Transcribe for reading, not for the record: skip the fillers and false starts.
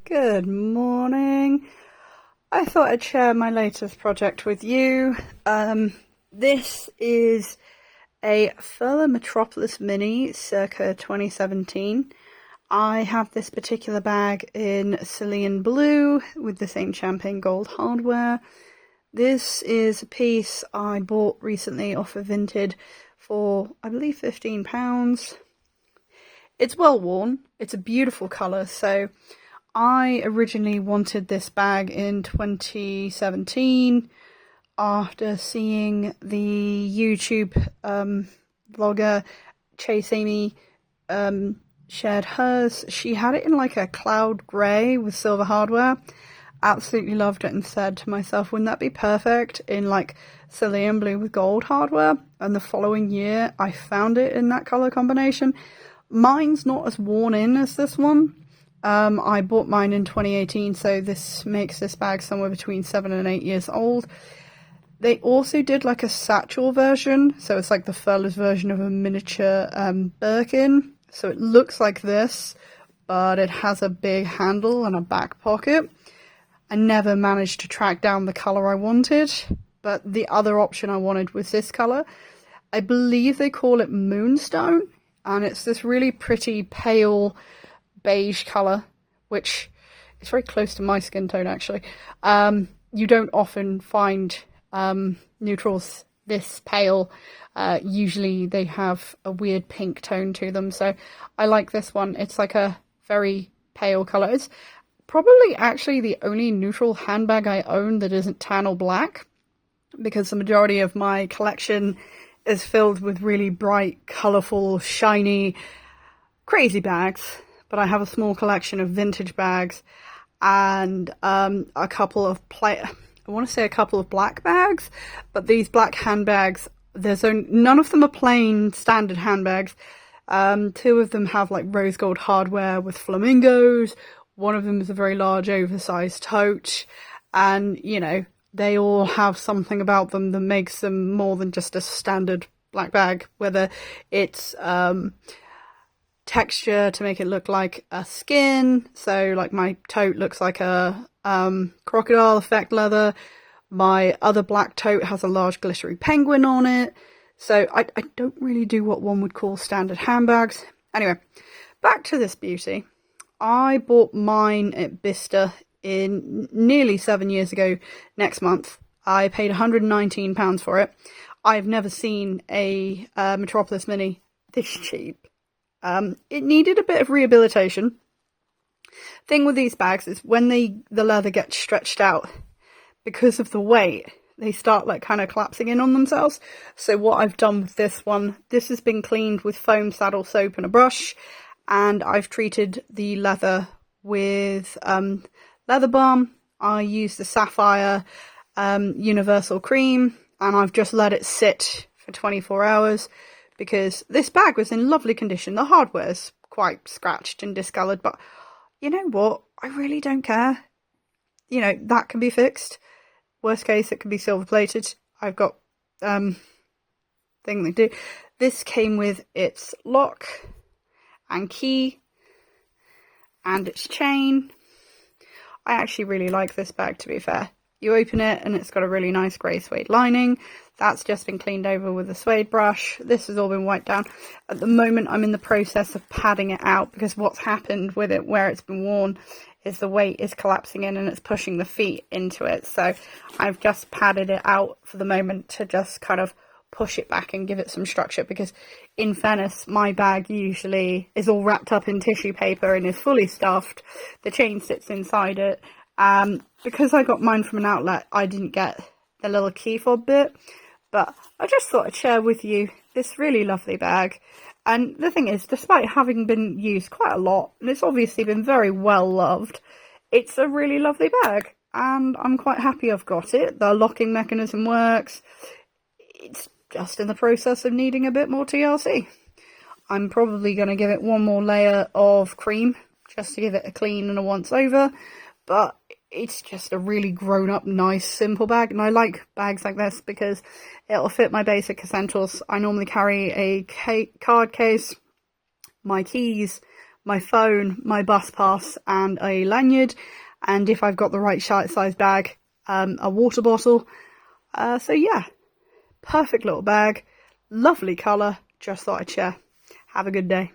Good morning. I thought I'd share my latest project with you. This is a Furla Metropolis Mini circa 2017. I have this particular bag in cerulean blue with the same champagne gold hardware. This is a piece I bought recently off of Vinted for, I believe, £15. It's well worn. It's a beautiful colour, so I originally wanted this bag in 2017 after seeing the YouTube vlogger Chase Amy shared hers. She had it in like a cloud grey with silver hardware. Absolutely loved it and said to myself, wouldn't that be perfect in like cerulean blue with gold hardware? And the following year I found it in that colour combination. Mine's not as worn in as this one. I bought mine in 2018, so this makes this bag somewhere between 7 and 8 years old. They also did like a satchel version, so it's like the Furla's version of a miniature Birkin. So it looks like this, but it has a big handle and a back pocket. I never managed to track down the colour I wanted, but the other option I wanted was this colour. I believe they call it Moonstone, and it's this really pretty pale beige colour, which is very close to my skin tone actually. You don't often find neutrals this pale. Usually they have a weird pink tone to them, so I like this one. It's like a very pale colour. It's probably actually the only neutral handbag I own that isn't tan or black, because the majority of my collection is filled with really bright, colourful, shiny, crazy bags. But I have a small collection of vintage bags and a couple of a couple of black bags, but these black handbags, none of them are plain standard handbags. Two of them have like rose gold hardware with flamingos. One of them is a very large oversized tote, and you know, they all have something about them that makes them more than just a standard black bag, whether it's texture to make it look like a skin, so like my tote looks like a crocodile effect leather. My other black tote has a large glittery penguin on it, so I don't really do what one would call standard handbags. Anyway, back to this beauty. I bought mine at Bicester in nearly 7 years ago next month. I paid £119 for it. I've never seen a Metropolis Mini this cheap. It needed a bit of rehabilitation. Thing with these bags is when the leather gets stretched out, because of the weight, they start like kind of collapsing in on themselves. So what I've done with this one, this has been cleaned with foam saddle soap and a brush, and I've treated the leather with leather balm. I used the Sapphire Universal Cream, and I've just let it sit for 24 hours. Because this bag was in lovely condition. The hardware's quite scratched and discoloured, but you know what? I really don't care. You know, that can be fixed. Worst case, it can be silver plated. I've got thing they do. This came with its lock and key and its chain. I actually really like this bag, to be fair. You open it and it's got a really nice grey suede lining. That's just been cleaned over with a suede brush. This has all been wiped down. At the moment I'm in the process of padding it out, because what's happened with it where it's been worn is the weight is collapsing in and it's pushing the feet into it. So I've just padded it out for the moment to just kind of push it back and give it some structure, because in fairness, my bag usually is all wrapped up in tissue paper and is fully stuffed. The chain sits inside it. Because I got mine from an outlet, I didn't get the little key fob bit, but I just thought I'd share with you this really lovely bag. And the thing is, despite having been used quite a lot, and it's obviously been very well loved, it's a really lovely bag, and I'm quite happy I've got it. The locking mechanism works. It's just in the process of needing a bit more TLC. I'm probably going to give it one more layer of cream just to give it a clean and a once over, but it's just a really grown up, nice, simple bag. And I like bags like this because it'll fit my basic essentials. I normally carry a card case, my keys, my phone, my bus pass, and a lanyard. And if I've got the right size bag, a water bottle. So yeah, perfect little bag, lovely colour. Just thought I'd share. Have a good day.